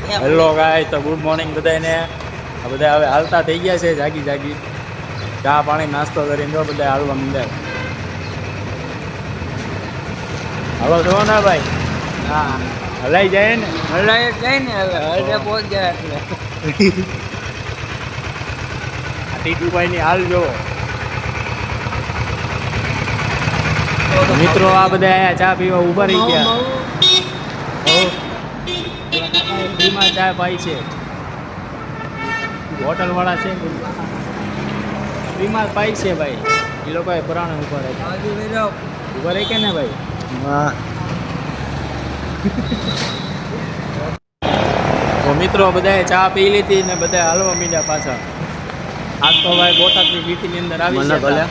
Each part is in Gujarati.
હેલો ગાય તો ગુડ મોર્નિંગ બધાને. આ બધા હવે હાલતા થઈ ગયા છે જાગી ચા પાણી નાસ્તો કરીને જો બધા હાલવા માંડ્યા. હાલો છો ને ભાઈ? હા હલાઈ જાય ને? હલાય જાય ને હવે પહોંચ જાય એટલે આ ટીટુભાઈ ની હાલ જોવો મિત્રો. આ બધા અહીંયા ચા પીવા ઉભા રહી ગયા. ફ્રીમાં ચા પાઈ છે હોટલ વાળા છે, ફ્રીમાં પાઈ છે ભાઈ. એ લોકોએ પરાણે ઉભા રહે ઉભા રહી કે ને ભાઈ. તો મિત્રો બધાએ ચા પી લીધી ને બધા હાલવા માંડ્યા પાછા. આજ તો ભાઈ બોટાદની સિટીની અંદર આવી ગયા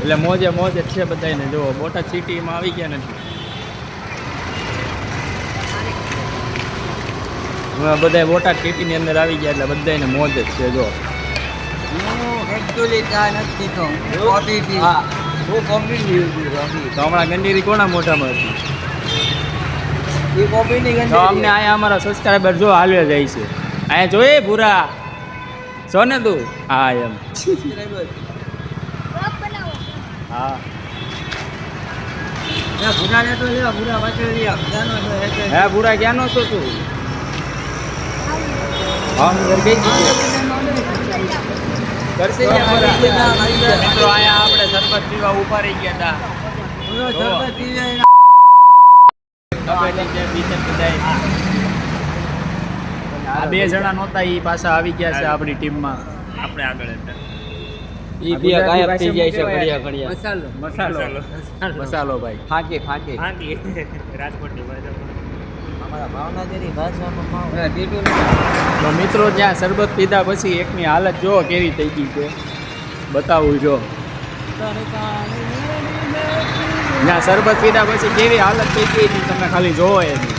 એટલે મોજે મોજ જ છે બધાને. જો બોટાદ સિટીમાં આવી ગયા નથી. બધા બોટાદ સિટીની અંદર આવી ગયા એટલે બધાને મોજ જ છે. જો તો હમણાં ગંડીરી કોના મોઢામાં હતી? તો અમને અહીંયા અમારા સબસ્ક્રાઈબર જો હાલ્યો જાય છે. અહીંયા જોઈએ ભૂરા છો ને તું? હા એમ. હા હે ભૂરા ક્યાંનો હતો તું? મિત્રો અહીંયા આપણે શરબત પીવા ઉભા રહી ગયા હતા. આ બે જણા નહોતા એ પાછા આવી ગયા છે આપણી ટીમમાં. આપણે આગળ મસાલો ભાઈ ફાંકી રાજકોટની તો મિત્રો જ્યાં શરબત પીધા પછી એકની હાલત જો કેવી થઈ ગઈ છે બતાવું. જો જ્યાં શરબત પીધા પછી કેવી હાલત થઈ ગઈ હતી તમે ખાલી જોવો એની.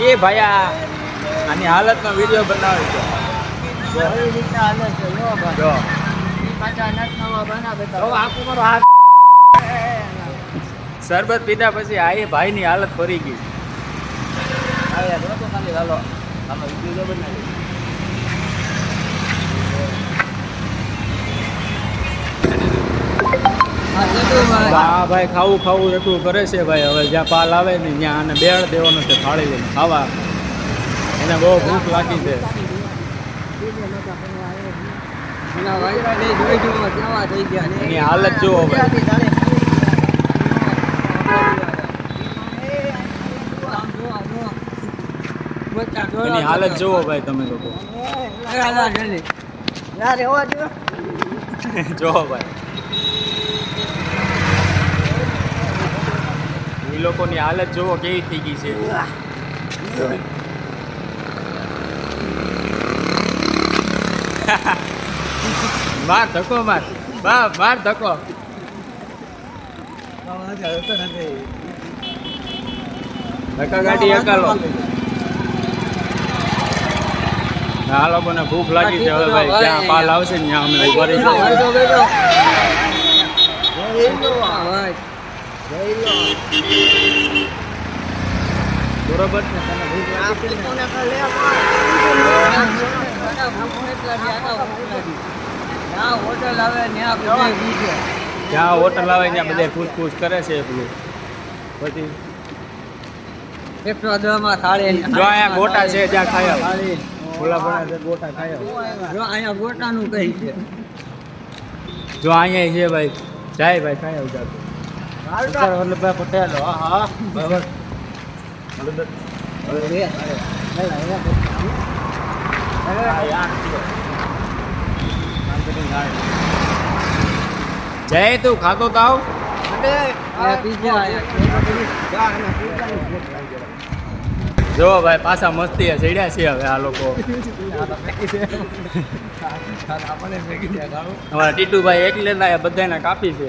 એ ભાયા આની હાલતનો વિડીયો બનાવે છે. શરબત પીધા પછી આ એ ભાઈની હાલત ફરી ગઈ. હા ભાઈ ખાવું એટલું કરે છે ભાઈ. હવે જ્યાં પાલ આવે ને ત્યાં આને બેળ દેવાનો છે થાળી લઈને ખાવા. એને બહુ ભૂખ લાગી છે. એની હાલત જુઓ ભાઈ. એની હાલત જુઓ ભાઈ તમે લોકો. જોવો ભાઈ એ લોકોની હાલત જુઓ કેવી થઈ ગઈ છે. માર ધક્કો માર ધક્કો. ધક્કા ગાડી અકાલો. આ લોકોને ભૂખ લાગી છે. હવે ભાઈ જ્યાં પાલ આવશે ને ત્યાં અમે ઉભા રહી જઈશું. બરોબર ને તને ભૂખ લાગી છે ને? જ્યાં હોટલ આવે ત્યાં બધા પૂછપૂછ કરે છે. પેલું પછી જો અહીંયા ગોટા છે જ્યાં ખાયા ઓલા પણ ગોટા ખાયા. જો અહીંયા ગોટાનું કઈ છે. જો અહીંયા છે ભાઈ. જાય ભાઈ ખાયા જાતો વલ્લભભાઈ પટેલ. હા બરાબર. જય તું ખાતો તો આવ. જો ભાઈ પાછા મસ્તી ચડ્યા છે હવે આ લોકો. અમારા ટીટુભાઈ એકલે ના બધાને કાપી છે.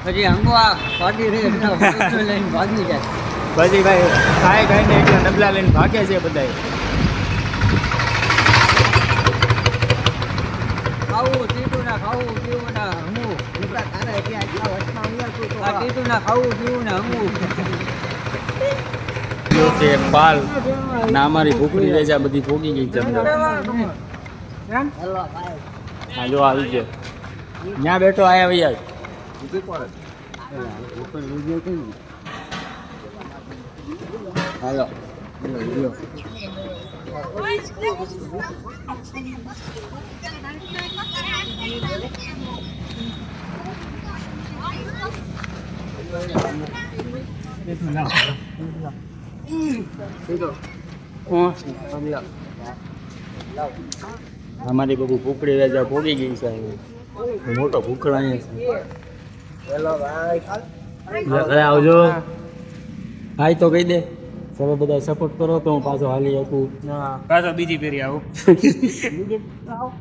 પછી અંગો આ પાટી લઈને ભાગી જાય. પછી ભાઈ ખાઈને એકલા ડબલા લઈને ભાગે છે બધા. ખાવું પીવું ને હમું. દીકરા તારે હજી આટલા વર્ષમાં અહીંયા તું તો આ કીધું ને ખાવું પીવું ને હમું. જો છે પાલ ના અમારી ભૂખડી વેચા બધી ભોગી ગઈ છે અંદર. હલવા ભાઈ હા જો આવી છે ત્યાં બેઠો આયા ભાઈ હાલો અમારી બહુ ભૂખડી વેચા ભોગી ગઈ છે મોટો ભૂખડો અહીંયા હેલો ભાઈ છે અરે આવજો હાય તો કહી દે તમે બધા સપોર્ટ કરો તો હું પાછો હાલી શકું પાછો બીજી ફેરી આવું.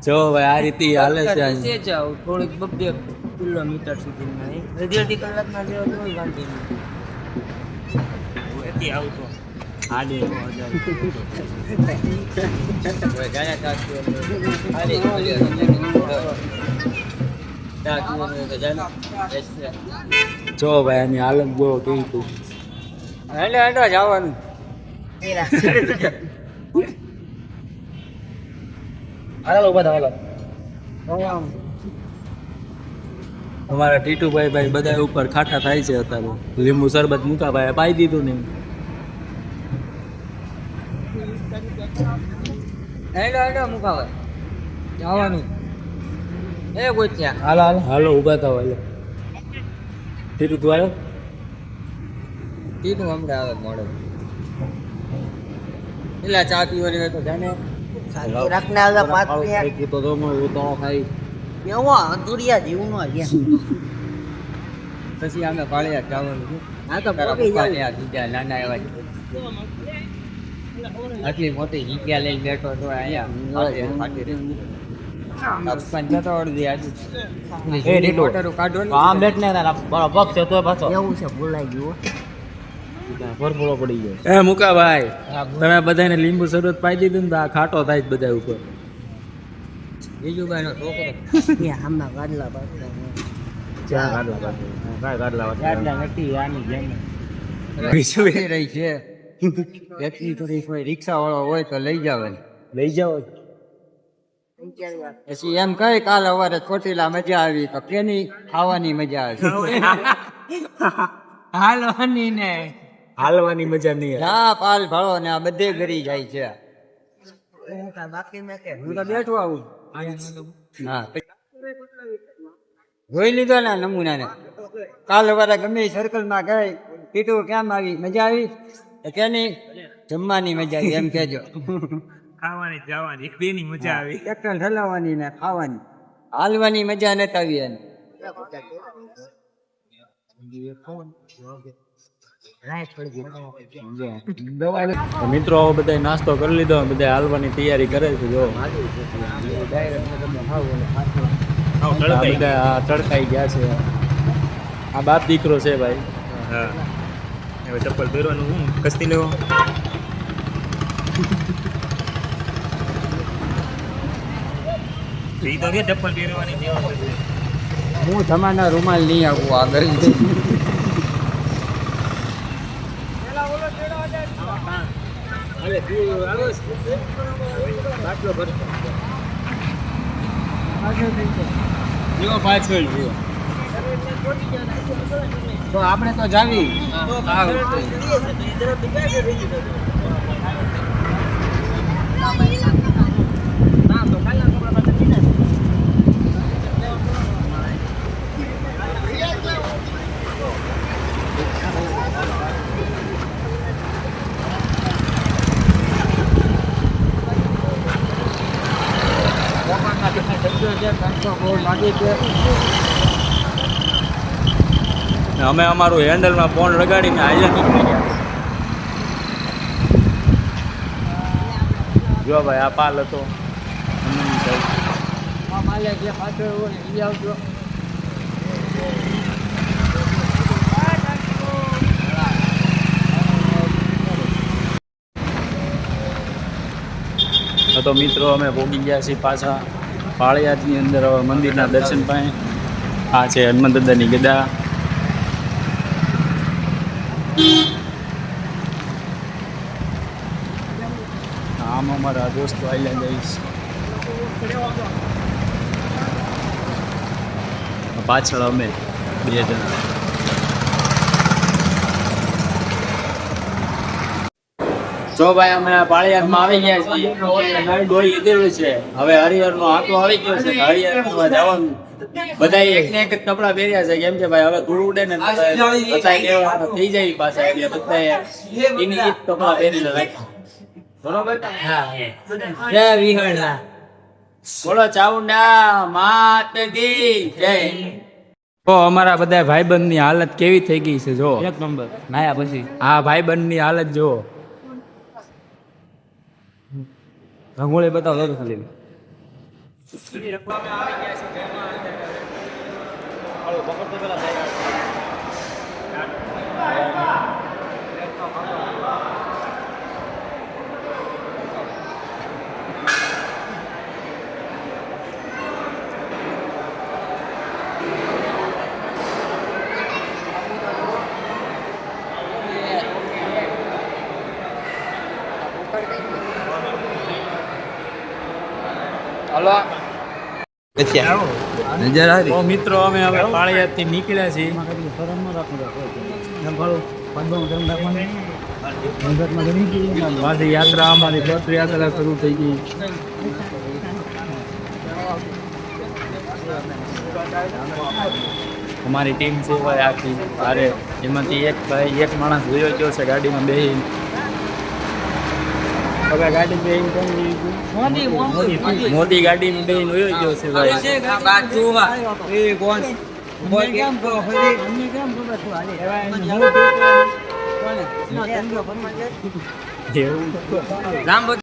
જો ભાઈ આ રીતે હાલે છે અહીં. તે જાવ થોડીક 2 કિલોમીટર સુધી અડધી કલાકમાં જેવો તો વાંધી નહીં. એથી આવતો હાલે જો ભાઈ આની હાલત બહુ કેવી તું એટલે જવાનું. હાલો ઉભા થાવ અમારા ટીટુભાઈ ભાઈ બધા ઉપર ખાટા થાય છે અત્યારે લીંબુ શરબત મૂકા ભાઈ પાઈ દીધું ને એટલે મુકાવા જવાનું એ ગોચ્યા. હાલો હાલો હાલો ઉભા થાવ હાલો ટીટુ તું આવ્યો કીધું હમણાં આવે મોડે એટલે ચા પીવાની હોય તો જાને રાખને આગળ પાંચ મિનિટ તો ઉતારો ખાઈ એવો અંધુરિયા જીવનો અહીંયા પછી અમે પાળિયા જવાનું છે. આ તો પોકી જાય પાળિયા બીજા નાના એવા છે. આટલી મોટી જગ્યા લઈને બેઠો તો અહીંયા જતો અડધી આજે એ રીટો. મોટરું કાઢો ને. આમ બેઠ ને પગ છે તો પાછો એવું છે ભૂલાઈ ગયું ભરપૂરો પડી ગયો એ મુકા ભાઈ તમે બધાને લીંબુ શરબત પાઈ દીધું ને તો આ ખાટો થાય જ બધા ઉપર બીજું ભાઈ નો છોકરો એ આમાં ગાડલા પાછળ ગાડલા નથી આની જેમ રહી છે. એટલી થોડી કોઈ રિક્ષા વાળો હોય તો લઈ જાવ લઈ જાઓ પછી એમ કહે કાલ સવારે ચોટીલા મજા આવી તો કેની ખાવાની મજા આવી હાલવાની ને હાલવાની મજા નહીં આવે. ના પાલ ભાળો ને આ બધે ગરી જાય છે. બાકી મેં કે હું તો બેઠું આવું હા જોઈ લીધો ને નમૂના ને કાલ સવારે ગમે સર્કલ માં ગઈ પીટું કેમ આવી મજા આવી તો કેની જમવાની મજા આવી એમ કેજો ખાવાની જવાની એક બેની મજા આવી ટ્રેક્ટર ઠલાવવાની ને ખાવાની હાલવાની મજા નથી આવી એને તો મિત્રો હવે બધા નાસ્તો કરી લીધો બધા હાલવાની તૈયારી કરે છે જો આ બધા આ તડકાઈ ગયા છે આ બાપ દીકરો છે ભાઈ હા હવે ચપ્પલ પહેરવાનું હું કસ્તી લેવો એ તો કે ચપ્પલ પહેરવાની દેવા પડશે હું તમારા રૂમાલ નહીં આવું આગળ પાછળ તો આપણે તો જાવી અમે અમારું હેન્ડલમાં ફોન લગાડીને હાજર નીકળી ગયા જો ભાઈ આ પાલ હતો તો મિત્રો અમે ભોગી ગયા છીએ પાછા પાળિયાદની અંદર હવે મંદિરના દર્શન પાસે આ છે હનુમાન દાદાની ગદા. આમ અમારા દોસ્તો આયલા જઈશ. પાછળ અમે 2 જણા. જો ભાઈ અમે પાળિયાદમાં આવી ગયા છીએ. નવી ડોહી લીધેલું છે. હવે હરિહરનો આંટો આવી ગયો છે. હરિહરમાં જવાનું. બધા એક ને એક જ કપડા પહેર્યા છે. કેમ કે ભાઈ હવે ધૂળ ઉડે ને બધા કેવા થઈ જાય પાછા એટલે બધા એની જ કપડા પહેરીને રાખ્યા. બરોબર. જય વિહળના બોલો ચાઉંડા માત કી જય. તો અમારા બધા ભાઈબંધની હાલત કેવી થઈ ગઈ છે જો. એક નંબર નાયા પછી આ ભાઈબંધની હાલત જો. રંગોળી બતાવો તો ખાલી. હલો નજર આવી તો મિત્રો અમે હવે પાળિયાદથી નીકળ્યા છીએ. પાછી યાત્રા અમારી પદયાત્રા શરૂ થઈ ગઈ. અમારી ટીમ છે ભાઈ આખી. અરે એમાંથી એક માણસ જોયો ગયો છે ગાડીમાં બેસી. હવે ગાડી મોટી ગાડીમાં બેહીને વયો ગયો છે ભાઈ. એવું